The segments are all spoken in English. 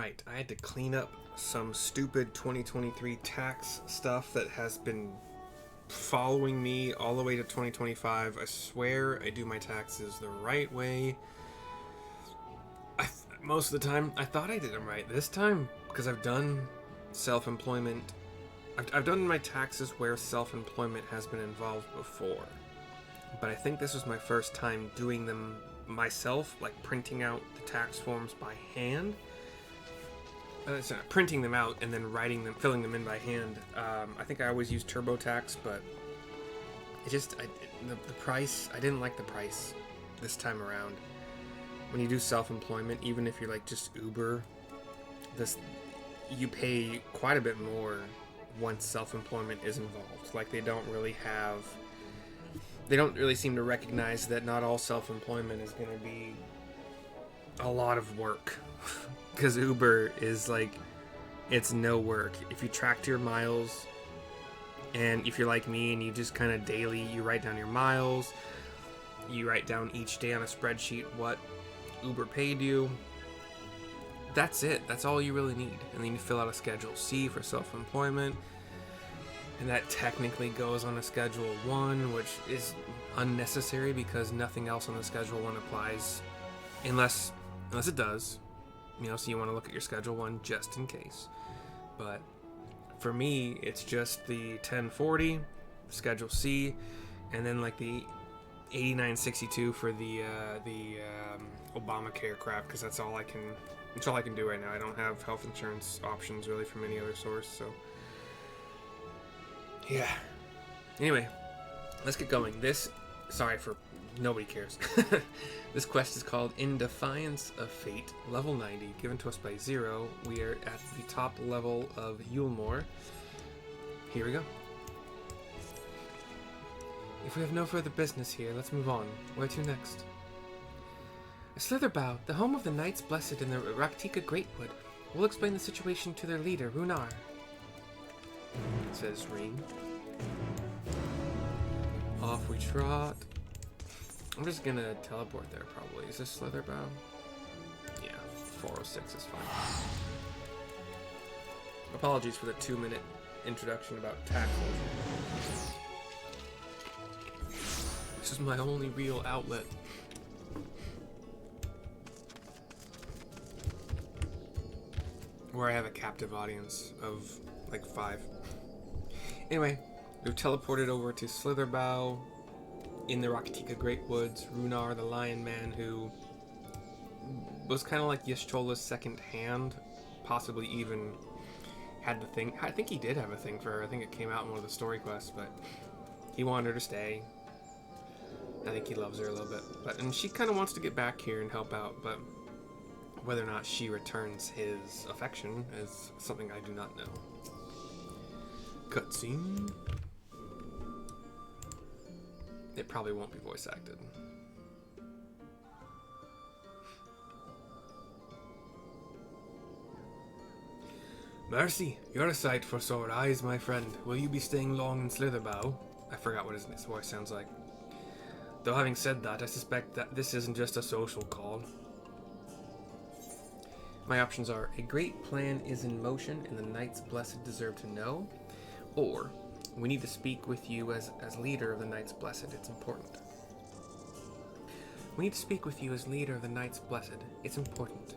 Alright, I had to clean up some stupid 2023 tax stuff that has been following me all the way to 2025. I swear I do my taxes the right way. Most of the time, I thought I did them right. This time, because I've done self-employment, I've done my taxes where self-employment has been involved before. But I think this was my first time doing them myself, like printing out the tax forms by hand. Printing them out and then writing them, filling them in by hand. I think I always use TurboTax, but the price, I didn't like the price this time around. When you do self-employment, even if you're like just Uber, you pay quite a bit more once self-employment is involved. Like they don't really seem to recognize that not all self-employment is going to be a lot of work. Because Uber is like, it's no work. If you track your miles, and if you're like me and you just kind of daily, you write down your miles, you write down each day on a spreadsheet what Uber paid you, that's it. That's all you really need. And then you fill out a Schedule C for self-employment, and that technically goes on a Schedule 1, which is unnecessary because nothing else on the Schedule 1 applies unless it does. You know, so you want to look at your Schedule 1 just in case. But for me, it's just the 1040, Schedule C, and then like the 8962 for the Obamacare crap, because that's all I can do right now. I don't have health insurance options really from any other source, so yeah. Anyway, let's get going. Nobody cares. This quest is called In Defiance of Fate, level 90, given to us by Zero. We are at the top level of Yulmore. Here we go. If we have no further business here, let's move on. Where to next? Slitherbough, the home of the Knights Blessed in the Rak'tika Greatwood. We'll explain the situation to their leader, Runar. Says Reen. Off we trot. I'm just gonna teleport there, probably. Is this Slitherbough? Yeah, 406 is fine. Apologies for the 2-minute introduction about taxes. This is my only real outlet. Where I have a captive audience of, like, 5. Anyway, we've teleported over to Slitherbough. In the Rak'tika Greatwoods, Runar, the Lion Man, who was kind of like Y'shtola's second hand, possibly even had the thing. I think he did have a thing for her. I think it came out in one of the story quests, but he wanted her to stay. I think he loves her a little bit, and she kind of wants to get back here and help out, but whether or not she returns his affection is something I do not know. Cutscene. It probably won't be voice acted. Mercy, you're a sight for sore eyes, my friend. Will you be staying long in Slitherbough? I forgot what his voice sounds like. Though having said that, I suspect that this isn't just a social call. My options are, a great plan is in motion and the Knights Blessed deserve to know, or we need to speak with you as leader of the Knights Blessed. It's important. We need to speak with you as leader of the Knights Blessed. It's important.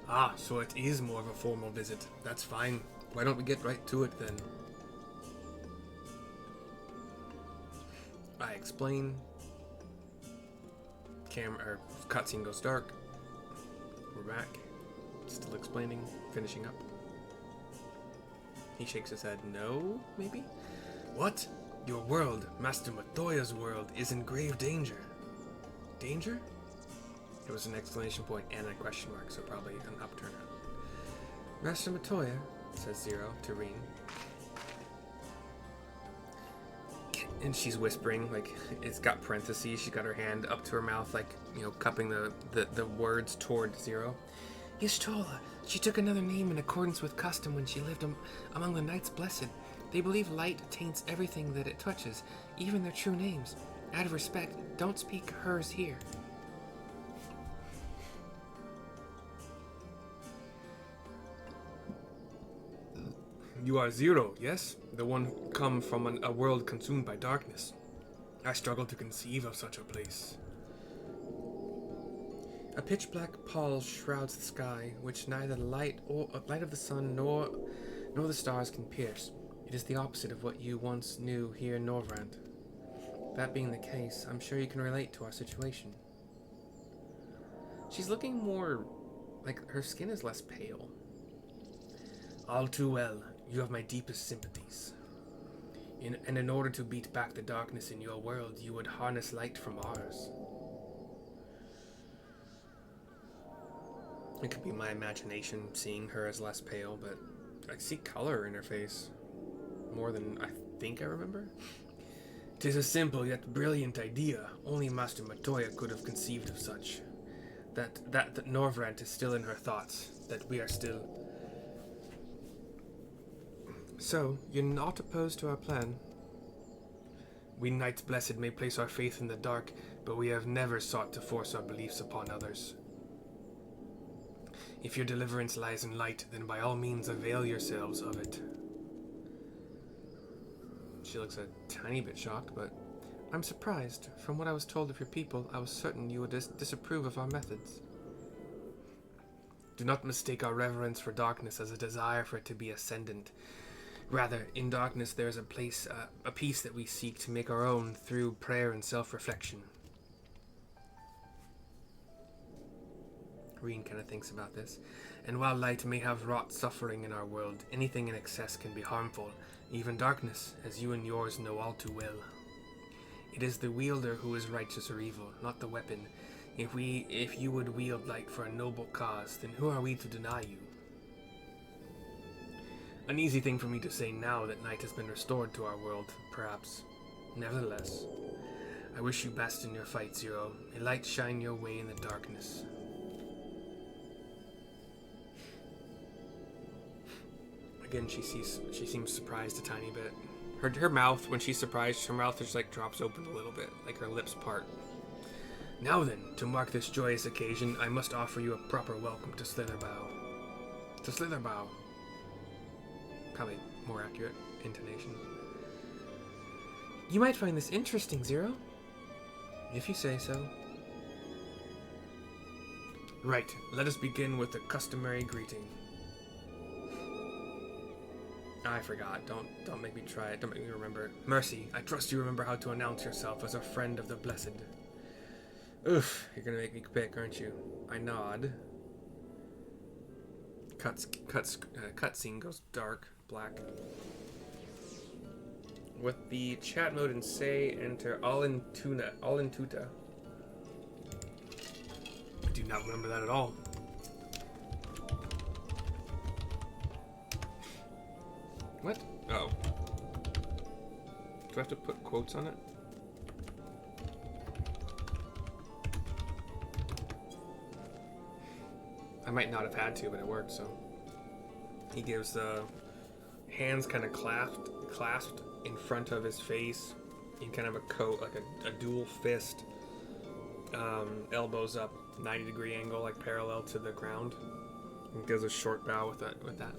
Ah, so it is more of a formal visit. That's fine. Why don't we get right to it then? I explain. Cutscene goes dark. We're back. Still explaining. Finishing up. He shakes his head. No, maybe? What? Your world, Master Matoya's world, is in grave danger. Danger? It was an exclamation point and a question mark, so probably an upturn. Master Matoya, says Zero to Reen. And she's whispering, like, it's got parentheses. She's got her hand up to her mouth, like, you know, cupping the words toward Zero. Y'shtola, she took another name in accordance with custom when she lived among the Knights Blessed. They believe light taints everything that it touches, even their true names. Out of respect, don't speak hers here. You are Zero, yes? The one who come from a world consumed by darkness. I struggle to conceive of such a place. A pitch-black pall shrouds the sky, which neither the light of the sun nor the stars can pierce. It is the opposite of what you once knew here in Norvrand. That being the case, I'm sure you can relate to our situation. She's looking more like her skin is less pale. All too well. You have my deepest sympathies. And in order to beat back the darkness in your world, you would harness light from ours. It could be my imagination seeing her as less pale, but I see color in her face. More than I think I remember. 'Tis a simple yet brilliant idea. Only Master Matoya could have conceived of such. That Norvrand is still in her thoughts. That we are still... So, you're not opposed to our plan? We Knights Blessed may place our faith in the dark, but we have never sought to force our beliefs upon others. If your deliverance lies in light, then by all means avail yourselves of it. She looks a tiny bit shocked, but I'm surprised. From what I was told of your people, I was certain you would disapprove of our methods. Do not mistake our reverence for darkness as a desire for it to be ascendant. Rather, in darkness there is a peace that we seek to make our own through prayer and self-reflection. Reen kind of thinks about this. And while light may have wrought suffering in our world, anything in excess can be harmful, even darkness, as you and yours know all too well. It is the wielder who is righteous or evil, not the weapon. If you would wield light for a noble cause, then who are we to deny you? An easy thing for me to say now that night has been restored to our world, perhaps. Nevertheless, I wish you best in your fight, Zero. May light shine your way in the darkness. Again, she seems surprised a tiny bit. Her mouth, when she's surprised, her mouth just like drops open a little bit, like her lips part. Now then, to mark this joyous occasion, I must offer you a proper welcome to Slitherbough. To Slitherbough. Probably more accurate intonation. You might find this interesting, Zero. If you say so. Right, let us begin with the customary greeting. I forgot. Don't make me try it. Don't make me remember. Mercy, I trust you remember how to announce yourself as a friend of the blessed. Oof, you're gonna make me pick, aren't you? I nod. Cutscene goes dark, black. With the chat mode and say, enter all in tuta. I do not remember that at all. What? Oh. Do I have to put quotes on it? I might not have had to, but it worked, so. He gives hands kind of clasped in front of his face in kind of a coat, like a dual fist. Elbows up, 90-degree angle, like parallel to the ground. And gives a short bow with that.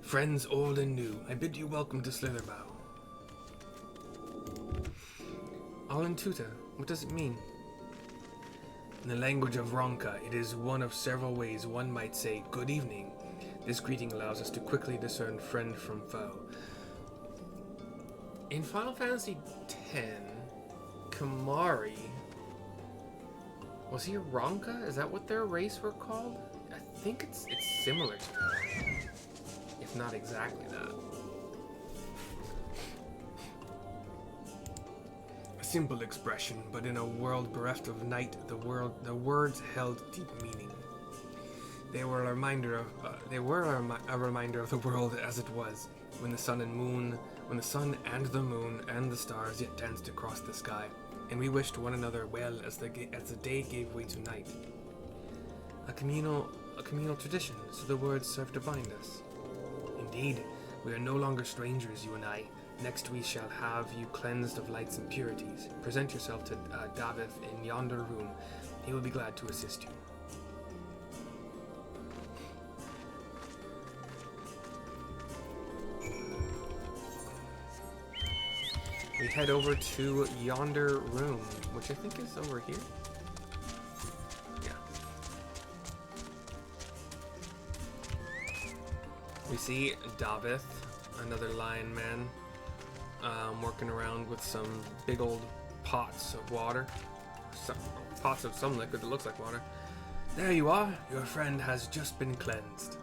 Friends old and new, I bid you welcome to Slitherbough. All in tuta, what does it mean? In the language of Ronka, it is one of several ways one might say good evening. This greeting allows us to quickly discern friend from foe. In Final Fantasy X, Kamari, was he a Ronka? Is that what their race were called? I think it's similar to that. If not exactly that. A simple expression, but in a world bereft of night, the words held deep meaning. They were a reminder of the world as it was, when the sun and the moon and the stars yet danced across the sky, and we wished one another well as the day gave way to night. A communal tradition, so the words serve to bind us. Indeed, We are no longer strangers, you and I. Next we shall have you cleansed of lights and purities. Present yourself to Davith in yonder room. He will be glad to assist you. We head over to yonder room, which I think is over here. Yeah. We see Davith, another lion man, working around with some big old pots of water. Pots of some liquid that looks like water. There you are. Your friend has just been cleansed.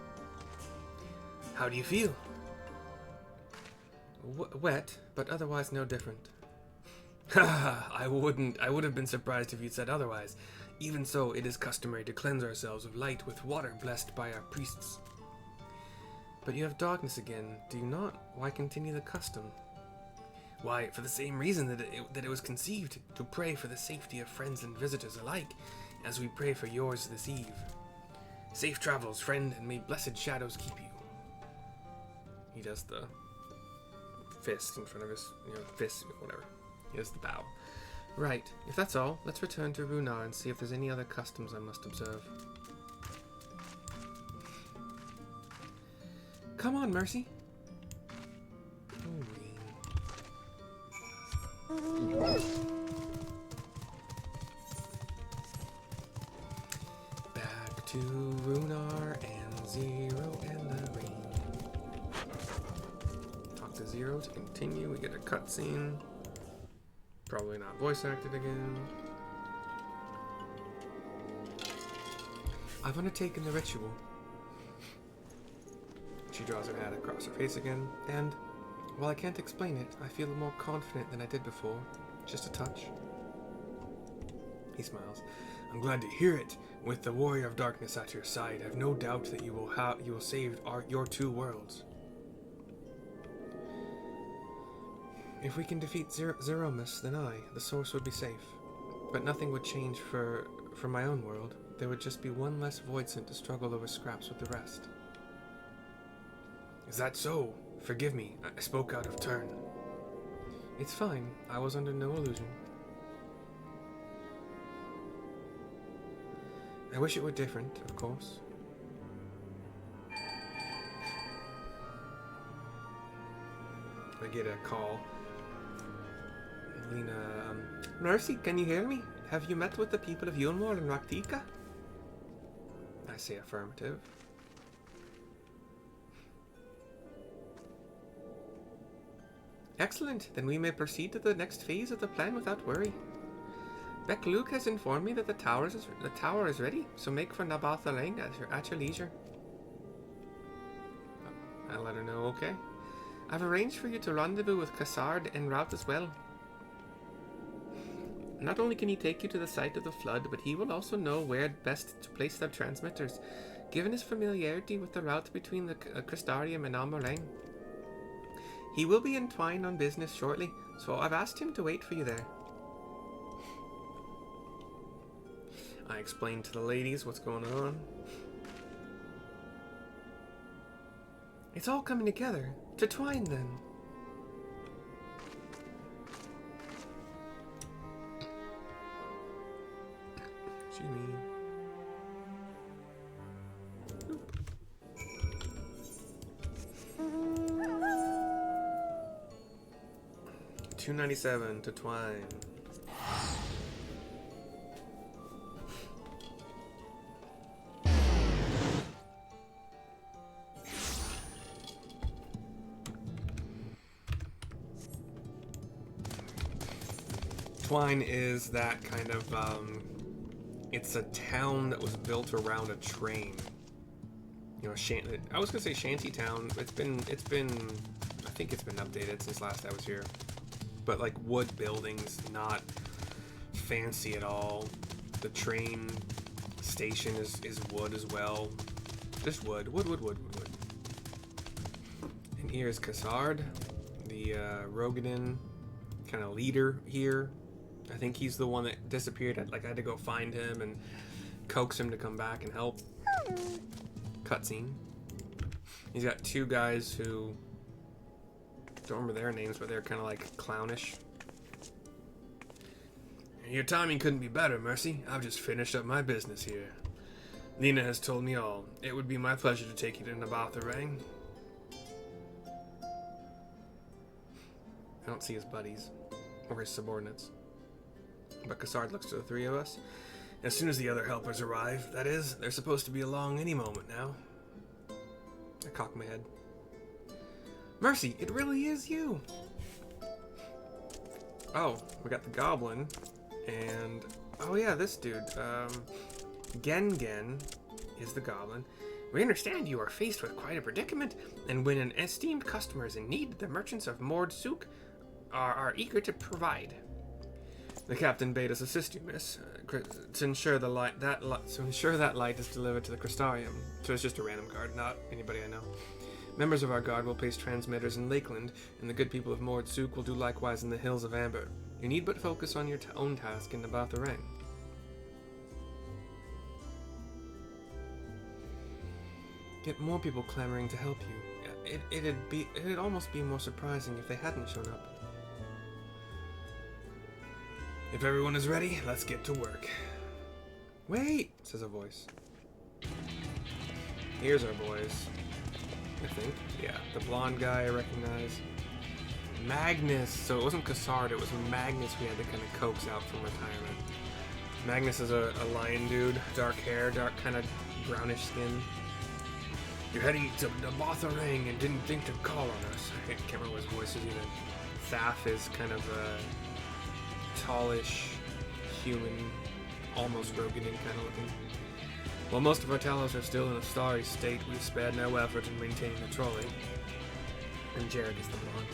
How do you feel? Wet, but otherwise no different. I would have been surprised if you'd said otherwise. Even so, it is customary to cleanse ourselves of light with water blessed by our priests. But you have darkness again, do you not? Why continue the custom? Why, for the same reason that it was conceived, to pray for the safety of friends and visitors alike, as we pray for yours this eve. Safe travels, friend, and may blessed shadows keep you. He does the fist in front of his, fist, whatever. He does the bow. Right, if that's all, let's return to Runar and see if there's any other customs I must observe. Come on, Mercy. Back to Runar and Zero and the rain. Talk to Zero to continue. We get a cutscene. Probably not voice acted again. I've undertaken the ritual. She draws her hand across her face again, and while I can't explain it, I feel more confident than I did before. Just a touch. He smiles. I'm glad to hear it. With the warrior of darkness at your side, I have no doubt that you will save your two worlds. If we can defeat Zeromus, then the source would be safe. But nothing would change for my own world. There would just be one less Voidsent to struggle over scraps with the rest. Is that so? Forgive me, I spoke out of turn. It's fine, I was under no illusion. I wish it were different, of course. I get a call. Lena, Mercy, can you hear me? Have you met with the people of Yulmor and Rak'tika? I say affirmative. Excellent, then we may proceed to the next phase of the plan without worry. Beck Luke has informed me that the tower is ready, so make for Nabathalang at your leisure. I'll let her know, okay. I've arranged for you to rendezvous with Cassard en route as well. Not only can he take you to the site of the flood, but he will also know where best to place their transmitters, given his familiarity with the route between the Crystarium and Amorang. He will be entwined on business shortly, so I've asked him to wait for you there. I explained to the ladies what's going on. It's all coming together. To twine, then. Excuse me. Nope. $2.97 to twine. Twine is that kind of, it's a town that was built around a train. You know, I was gonna say shanty town. It's been, I think it's been updated since last I was here. But like wood buildings, not fancy at all. The train station is wood as well. Just wood. And here's Cassard, the Rogadin kind of leader here. I think he's the one that disappeared. I had to go find him and coax him to come back and help. Cutscene. He's got two guys who Don't remember their names, but they're kind of like clownish. Your timing couldn't be better, Mercy. I've just finished up my business here. Lena has told me all. It would be my pleasure to take you to Nabatha-Rang. I don't see his buddies or his subordinates. But Cassard looks to the three of us. As soon as the other helpers arrive, that is, they're supposed to be along any moment now. I cock my head. Mercy, it really is you! Oh, we got the goblin. And, oh yeah, this dude. Gen is the goblin. We understand you are faced with quite a predicament, and when an esteemed customer is in need, the merchants of Mord Souk are eager to provide. The captain bade us assist you, miss, to ensure the light that light is delivered to the Crystarium. So it's just a random guard, not anybody I know. Members of our guard will place transmitters in Lakeland, and the good people of Mord Souk will do likewise in the Hills of Amber. You need but focus on your own task in Nabatha-Rang. Get more people clamoring to help you. It'd almost be more surprising if they hadn't shown up. If everyone is ready, let's get to work. Wait, says a voice. Here's our boys. I think. Yeah, the blonde guy I recognize. Magnus. So it wasn't Cassard, it was Magnus we had to kind of coax out from retirement. Magnus is a lion dude. Dark hair, dark kind of brownish skin. You're heading to Nabatha-Rang and didn't think to call on us. I can't remember what his voice is either. Thaf is kind of a tallish, human, almost Rogan kind of looking. While most of our talos are still in a starry state, we've spared no effort in maintaining the trolley. And Jared is the blonde.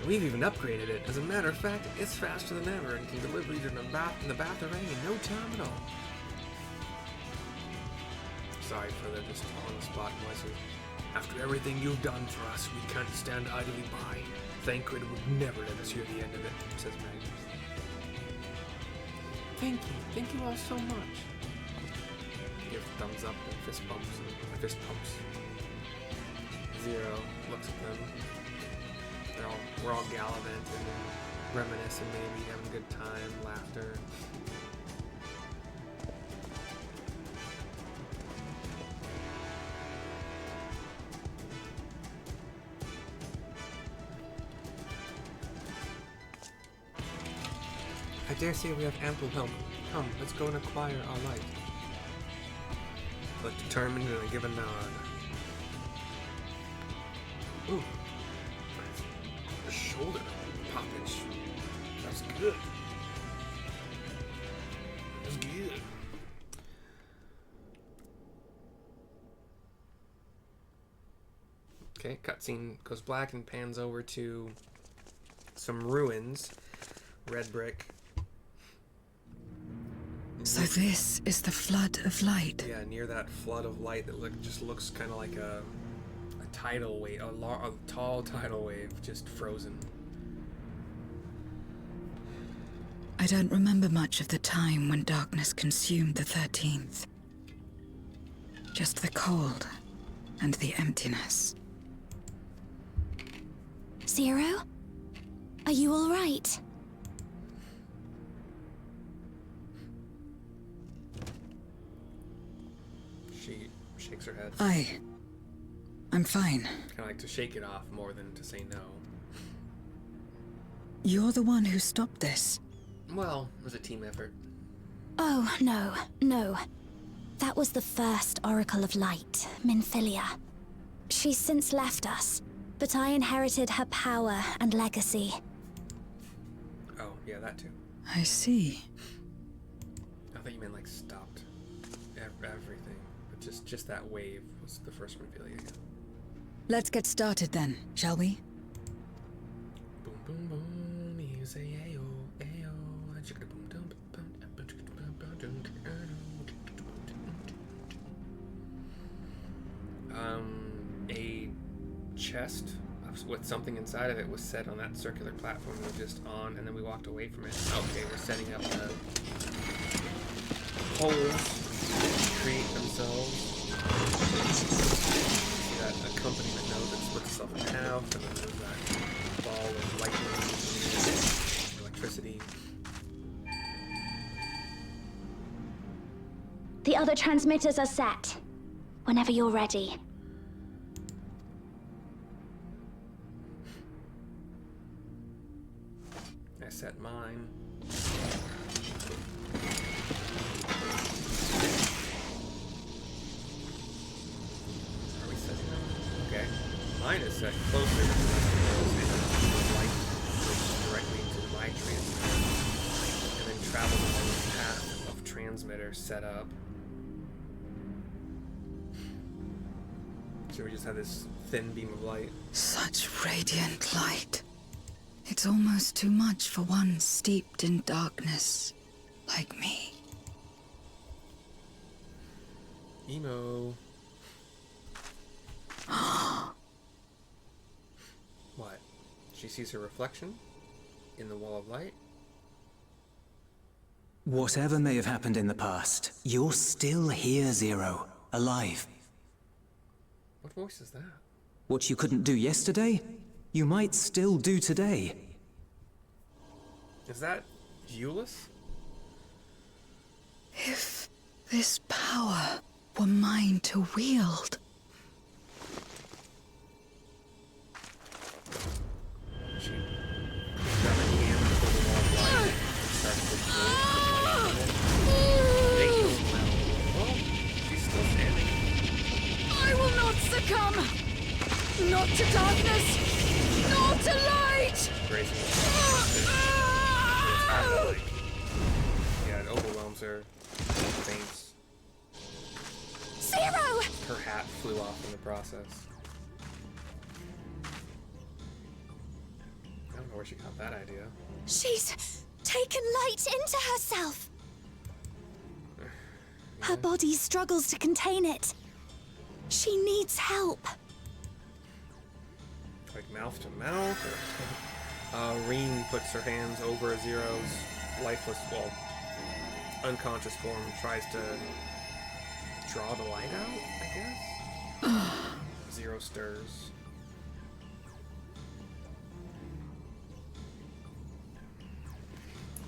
And we've even upgraded it. As a matter of fact, it's faster than ever and can deliver you to Nabatha-Rang in no time at all. Sorry for the just on-the-spot voices. After everything you've done for us, we can't stand idly by. Thancred would never let us hear the end of it, says Magnus. Thank you. Thank you all so much. Give thumbs up and fist bumps. Zero looks at them. We're all gallivant and reminiscing, maybe having a good time, laughter. I dare say we have ample help. Come, let's go and acquire our light. Look determined and I give a nod. Ooh. Shoulder poppage. That's good. That's good. Okay, cutscene goes black and pans over to some ruins. Red brick. So this is the flood of light. Yeah, near that flood of light that just looks kind of like a tidal wave, a tall tidal wave, just frozen. I don't remember much of the time when darkness consumed the 13th. Just the cold and the emptiness. Zero? Are you all right? She shakes her head. I'm fine. Kind of like to shake it off more than to say no. You're the one who stopped this. Well, it was a team effort. Oh, no. That was the first Oracle of Light, Minfilia. She's since left us, but I inherited her power and legacy. Oh, yeah, that too. I see. I thought you meant like stopped everything, but just that wave was the first Minfilia. Let's get started then, shall we? Boom, boom, boom. You say ayo, ayo. A chest with something inside of it was set on that circular platform we were just on, and then we walked away from it. Okay, we're setting up the holes to create themselves. See that accompaniment note that splits itself in half, and then there's that ball of lightning, electricity. The other transmitters are set. Whenever you're ready. I set mine. Are we setting them? Okay. Mine is set closer to the light goes directly into my transmitter. And then travels along the path of transmitter set up. So we just have this thin beam of light. Such radiant light. It's almost too much for one steeped in darkness like me. Emo. What? She sees her reflection in the wall of light? Whatever may have happened in the past, you're still here, Zero. Alive. What voice is that? What you couldn't do yesterday, you might still do today. Is that Euless? If this power were mine to wield. She picks up a hand before the wall of light and starts to float. They heal well. Oh, she's still standing. I will not succumb! Not to darkness! Not to light! Grazing yeah, it overwhelms her. She faints. Zero! Her hat flew off in the process. I don't know where she got that idea. She's taken light into herself. Her body struggles to contain it. She needs help. Like mouth to mouth? Or... Reen puts her hands over Zero's lifeless, well, unconscious form and tries to draw the light out, I guess? Zero stirs.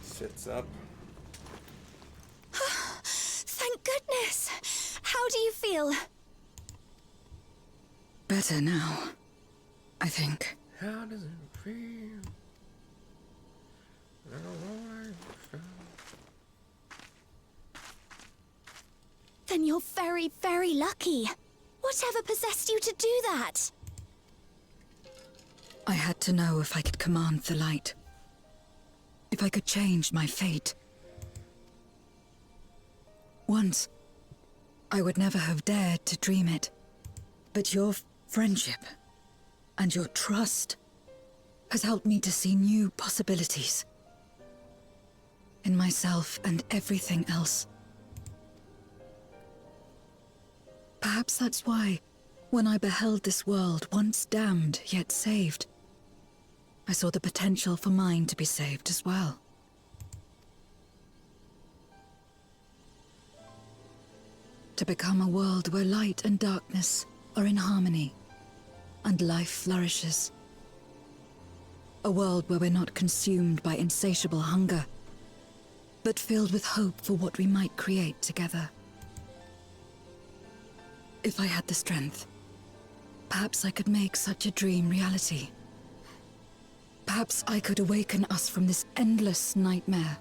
Sits up. Thank goodness. How do you feel? Better now, I think. How does it feel? I don't know. Then you're very, very lucky. Whatever possessed you to do that? I had to know if I could command the light. If I could change my fate. Once, I would never have dared to dream it. But your friendship and your trust has helped me to see new possibilities. In myself and everything else. Perhaps that's why, when I beheld this world once damned yet saved, I saw the potential for mine to be saved as well. To become a world where light and darkness are in harmony, and life flourishes. A world where we're not consumed by insatiable hunger, but filled with hope for what we might create together. If I had the strength, perhaps I could make such a dream reality. Perhaps I could awaken us from this endless nightmare.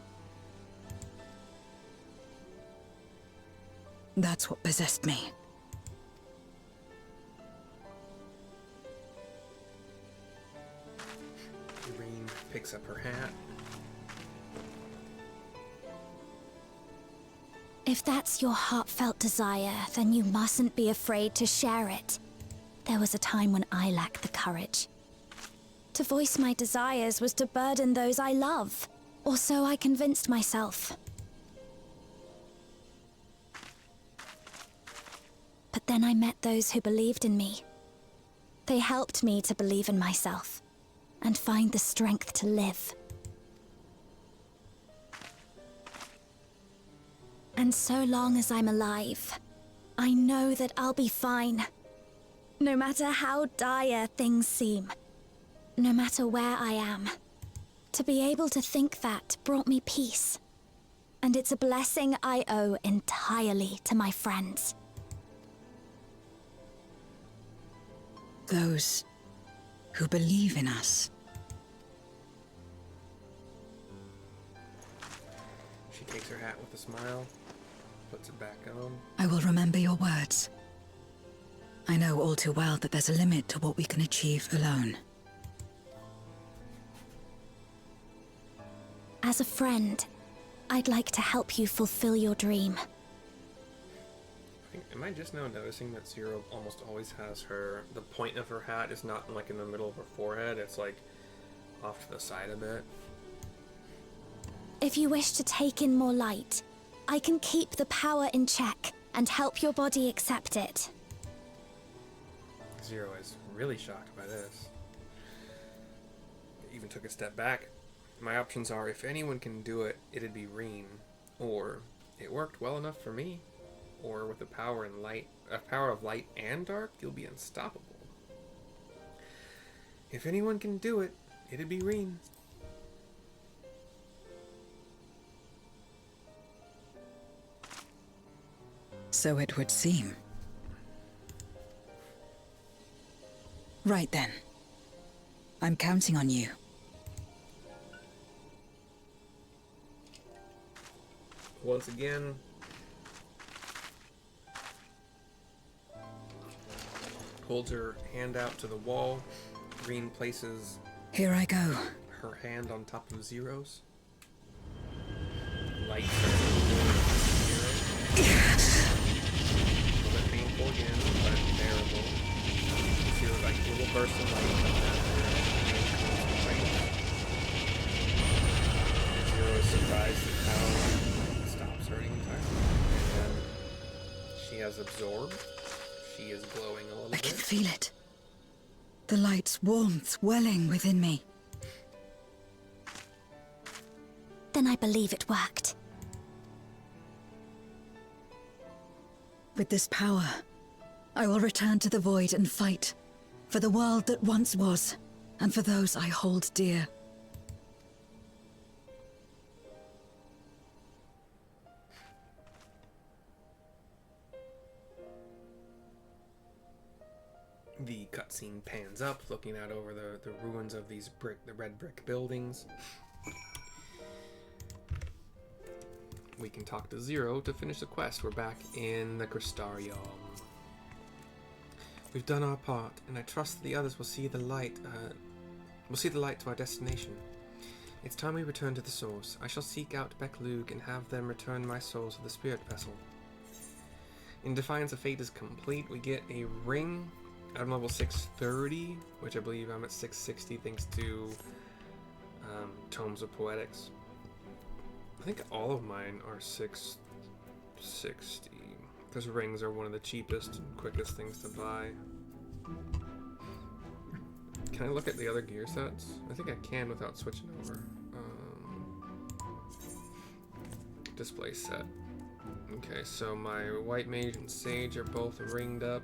That's what possessed me. Reen picks up her hat. If that's your heartfelt desire, then you mustn't be afraid to share it. There was a time when I lacked the courage. To voice my desires was to burden those I love, or so I convinced myself. But then I met those who believed in me. They helped me to believe in myself, and find the strength to live. And so long as I'm alive, I know that I'll be fine. No matter how dire things seem. no matter where I am. To be able to think that brought me peace. And it's a blessing I owe entirely to my friends. Those who believe in us. She takes her hat with a smile, puts it back on. I will remember your words. I know all too well that there's a limit to what we can achieve alone. As a friend, I'd like to help you fulfill your dream. Am I just now noticing that Zero almost always has the point of her hat is not like in the middle of her forehead, it's like off to the side a bit. If you wish to take in more light, I can keep the power in check and help your body accept it. Zero is really shocked by this. Even took a step back. My options are, if anyone can do it, it'd be Reen, or it worked well enough for me, or with the power of light and dark, you'll be unstoppable. If anyone can do it, it'd be Reen. So it would seem. Right then. I'm counting on you. Once again, holds her hand out to the wall. Reen places Here I go. her hand on top of Zero's. Light. A little bit painful again, but bearable. You see like little bursts of light come down there. Zero is surprised at how it stops hurting entirely. And she has absorbed. She is glowing a little I can bit. feel it. The light's warmth welling within me. Then I believe it worked. With this power, I will return to the void and fight for the world that once was, and for those I hold dear. The cutscene pans up, looking out over the ruins of these the red brick buildings. We can talk to Zero to finish the quest. We're back in the Crystarium. We've done our part, and I trust that the others will see the light. To our destination. It's time we return to the source. I shall seek out Beklug and have them return my soul to the spirit vessel. In Defiance of Fate is complete. We get a ring. I'm level 630, which I believe I'm at 660 thanks to Tomes of Poetics. I think all of mine are 660, because rings are one of the cheapest and quickest things to buy. Can I look at the other gear sets? I think I can without switching over. Display set. Okay, so my White Mage and Sage are both ringed up.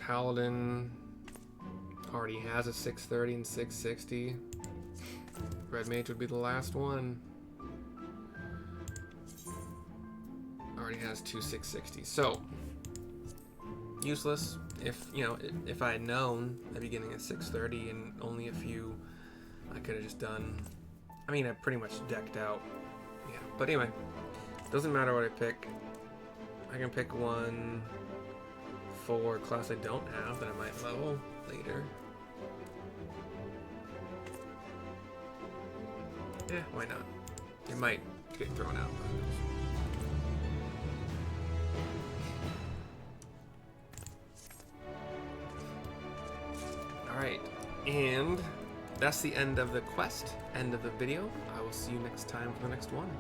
Paladin already has a 630 and 660. Red Mage would be the last one. Already has two 660. So useless. If I had known at the beginning at 630 and only a few, I could have just done. I mean, I pretty much decked out. Yeah. But anyway, doesn't matter what I pick. I can pick one for a class I don't have that I might level later. Yeah, why not? It might get thrown out. Alright, and that's the end of the quest, end of the video. I will see you next time for the next one.